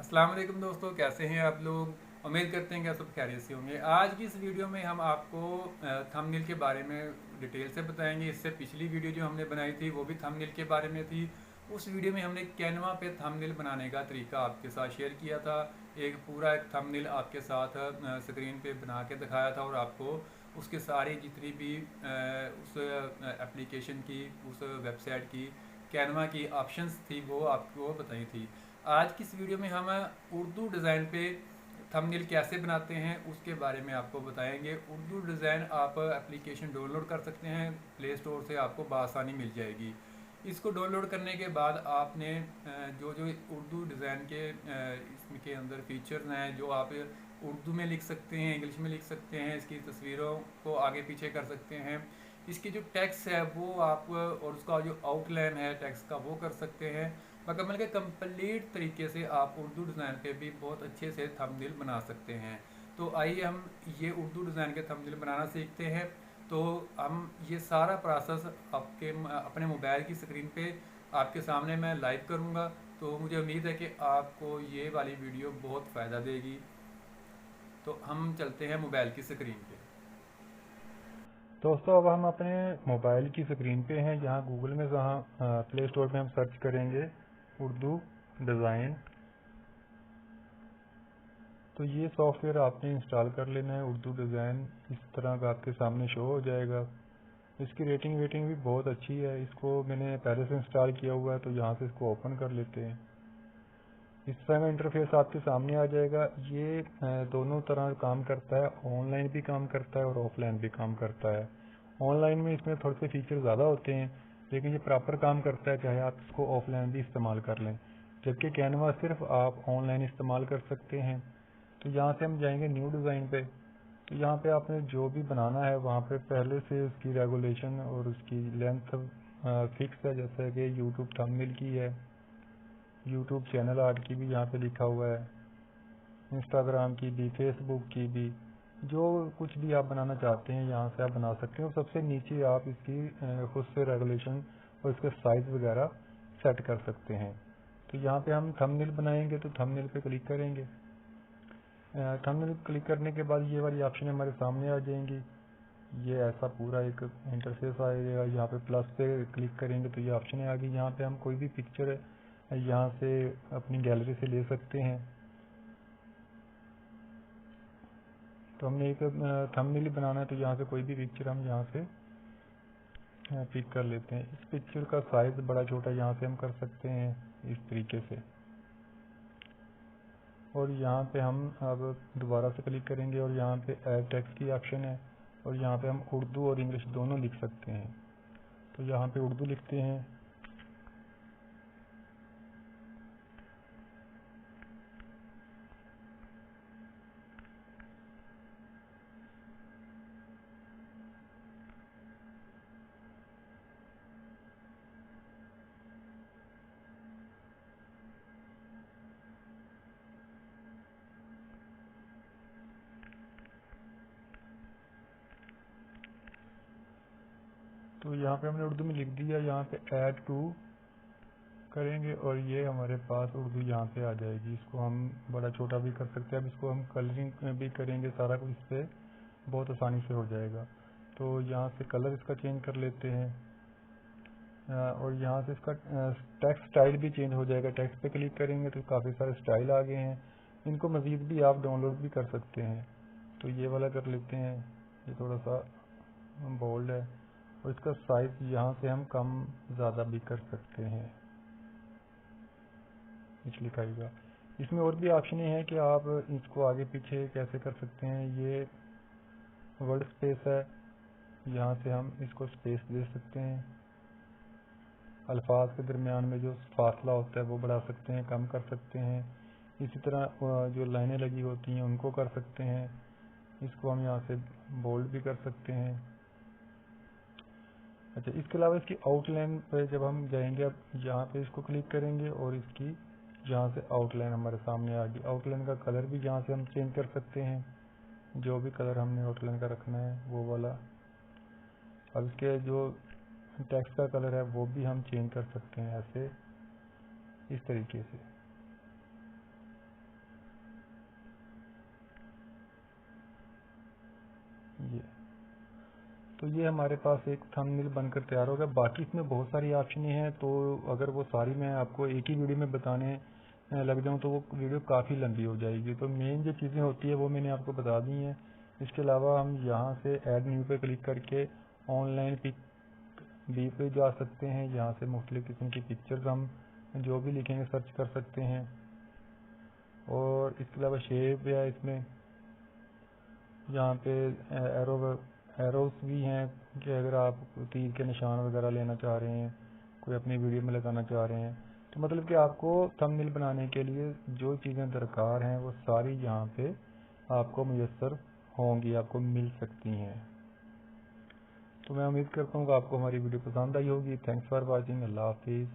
अस्सलाम वालेकुम दोस्तों, कैसे हैं आप लोग। उम्मीद करते हैं कि आप सब खैरियत से होंगे। आज की इस वीडियो में हम आपको थंबनेल के बारे में डिटेल से बताएंगे। इससे पिछली वीडियो जो हमने बनाई थी वो भी थंबनेल के बारे में थी। उस वीडियो में हमने कैनवा पे थंबनेल बनाने का तरीका आपके साथ शेयर किया था। एक थंबनेल आपके साथ स्क्रीन पे बना के दिखाया था और आपको उसके सारी जितनी भी उस एप्लीकेशन की, उस वेबसाइट की, कैनवा की ऑप्शंस थी वो आपको बताई थी। आज की इस वीडियो में हम उर्दू डिज़ाइन पे थंबनेल कैसे बनाते हैं उसके बारे में आपको बताएंगे। उर्दू डिज़ाइन आप एप्लीकेशन डाउनलोड कर सकते हैं, प्ले स्टोर से आपको बआसानी मिल जाएगी। इसको डाउनलोड करने के बाद आपने जो जो उर्दू डिज़ाइन के इसके अंदर फीचर्स हैं जो आप उर्दू में लिख सकते हैं, इंग्लिश में लिख सकते हैं, इसकी तस्वीरों को आगे पीछे कर सकते हैं, इसकी जो टेक्स्ट है वो आप और उसका जो आउटलाइन है टेक्स्ट का वो कर सकते हैं। मकम्मल के कंप्लीट तरीके से आप उर्दू डिज़ाइन पे भी बहुत अच्छे से थंबनेल बना सकते हैं। तो आइए हम ये उर्दू डिज़ाइन के थंबनेल बनाना सीखते हैं। तो हम ये सारा प्रोसेस आपके अपने मोबाइल की स्क्रीन पे आपके सामने मैं लाइव करूँगा। तो मुझे उम्मीद है कि आपको ये वाली वीडियो बहुत फ़ायदा देगी। तो हम चलते हैं मोबाइल की स्क्रीन पे। दोस्तों अब हम अपने मोबाइल की स्क्रीन पे हैं। यहाँ गूगल में जहाँ प्ले स्टोर में हम सर्च करेंगे उर्दू डिज़ाइन, तो ये सॉफ्टवेयर आपने इंस्टॉल कर लेना है। उर्दू डिज़ाइन इस तरह का आपके सामने शो हो जाएगा। इसकी रेटिंग वेटिंग भी बहुत अच्छी है। इसको मैंने पहले से इंस्टॉल किया हुआ है, तो यहाँ से इसको ओपन कर लेते हैं। इस तरह का इंटरफेस आपके सामने आ जाएगा। ये दोनों तरह काम करता है, ऑनलाइन भी काम करता है और ऑफलाइन भी काम करता है। ऑनलाइन में इसमें थोड़े से फीचर ज़्यादा होते हैं, लेकिन ये प्रॉपर काम करता है चाहे आप इसको ऑफलाइन भी इस्तेमाल कर लें। जबकि कैनवा सिर्फ आप ऑनलाइन इस्तेमाल कर सकते हैं। तो यहाँ से हम जाएंगे न्यू डिज़ाइन पे। तो यहाँ पे आपने जो भी बनाना है वहाँ पे पहले से उसकी रेगुलेशन और उसकी लेंथ फिक्स है, जैसे कि यूट्यूब थंबनेल की है, यूट्यूब चैनल आर्ट की भी यहाँ पे लिखा हुआ है, इंस्टाग्राम की भी, फेसबुक की भी। जो कुछ भी आप बनाना चाहते हैं यहाँ से आप बना सकते हैं। और सबसे नीचे आप इसकी खुद से रेगुलेशन और इसका साइज़ वगैरह सेट कर सकते हैं। तो यहाँ पे हम थंबनेल बनाएंगे तो थंबनेल पे क्लिक करेंगे। थंबनेल क्लिक करने के बाद ये वाली ऑप्शन हमारे सामने आ जाएंगी। ये ऐसा पूरा एक इंटरफेस आएगा। यहाँ पे प्लस पे क्लिक करेंगे तो ये ऑप्शन आ गई। यहाँ पे हम कोई भी पिक्चर यहाँ से अपनी गैलरी से ले सकते हैं। तो हमने एक थंबनेल बनाना है, तो यहाँ से कोई भी पिक्चर हम यहाँ से पिक कर लेते हैं। इस पिक्चर का साइज बड़ा छोटा यहाँ से हम कर सकते हैं इस तरीके से। और यहाँ पे हम अब दोबारा से क्लिक करेंगे और यहाँ पे ऐड टेक्स्ट की ऑप्शन है और यहाँ पे हम उर्दू और इंग्लिश दोनों लिख सकते हैं। तो यहाँ पे उर्दू लिखते हैं। तो यहाँ पे हमने उर्दू में लिख दिया। यहाँ पे ऐड टू करेंगे और ये हमारे पास उर्दू यहाँ पे आ जाएगी। इसको हम बड़ा छोटा भी कर सकते हैं। अब इसको हम कलरिंग भी करेंगे, सारा कुछ इस पर बहुत आसानी से हो जाएगा। तो यहाँ से कलर इसका चेंज कर लेते हैं और यहाँ से इसका टेक्स्ट स्टाइल भी चेंज हो जाएगा। टेक्स्ट पे क्लिक करेंगे तो काफ़ी सारे स्टाइल आ गए हैं। इनको मज़ीद भी आप डाउनलोड भी कर सकते हैं। तो ये वाला कर लेते हैं, ये थोड़ा सा बोल्ड है और इसका साइज़ यहाँ से हम कम ज़्यादा भी कर सकते हैं इस लिखाई का। इसमें और भी ऑप्शन हैं कि आप इसको आगे पीछे कैसे कर सकते हैं। ये वर्ड स्पेस है, यहाँ से हम इसको स्पेस दे सकते हैं। अल्फाज के दरमियान में जो फासला होता है वो बढ़ा सकते हैं, कम कर सकते हैं। इसी तरह जो लाइनें लगी होती हैं उनको कर सकते हैं। इसको हम यहाँ से बोल्ड भी कर सकते हैं। अच्छा, इसके अलावा इसकी आउटलाइन पे जब हम जाएंगे, अब यहाँ पे इसको क्लिक करेंगे और इसकी यहाँ से आउटलाइन हमारे सामने आ गई। आउटलाइन का कलर भी यहाँ से हम चेंज कर सकते हैं, जो भी कलर हमने आउटलाइन का रखना है वो वाला। अब इसके जो टेक्स्ट का कलर है वो भी हम चेंज कर सकते हैं ऐसे, इस तरीके से। تو یہ ہمارے پاس ایک تھمبنیل بن کر تیار ہوگا. باقی اس میں بہت ساری آپشنیں ہیں، تو اگر وہ ساری میں آپ کو ایک ہی ویڈیو میں بتانے لگ جاؤں تو وہ ویڈیو کافی لمبی ہو جائے گی. تو مین جو چیزیں ہوتی ہیں وہ میں نے آپ کو بتا دی ہیں. اس کے علاوہ ہم یہاں سے ایڈ نیو پہ کلک کر کے آن لائن پک بھی پہ جا سکتے ہیں. یہاں سے مختلف قسم کی پکچرز ہم جو بھی لکھیں گے سرچ کر سکتے ہیں. اور اس کے علاوہ شیپ ہے اس میں، یہاں پہ ایروز بھی ہیں کہ اگر آپ تیر کے نشان وغیرہ لینا چاہ رہے ہیں، کوئی اپنی ویڈیو میں لگانا چاہ رہے ہیں، تو مطلب کہ آپ کو تھمبنیل بنانے کے لیے جو چیزیں درکار ہیں وہ ساری یہاں پہ آپ کو میسر ہوں گی، آپ کو مل سکتی ہیں. تو میں امید کرتا ہوں کہ آپ کو ہماری ویڈیو پسند آئی ہوگی. Thanks for watching. اللہ حافظ.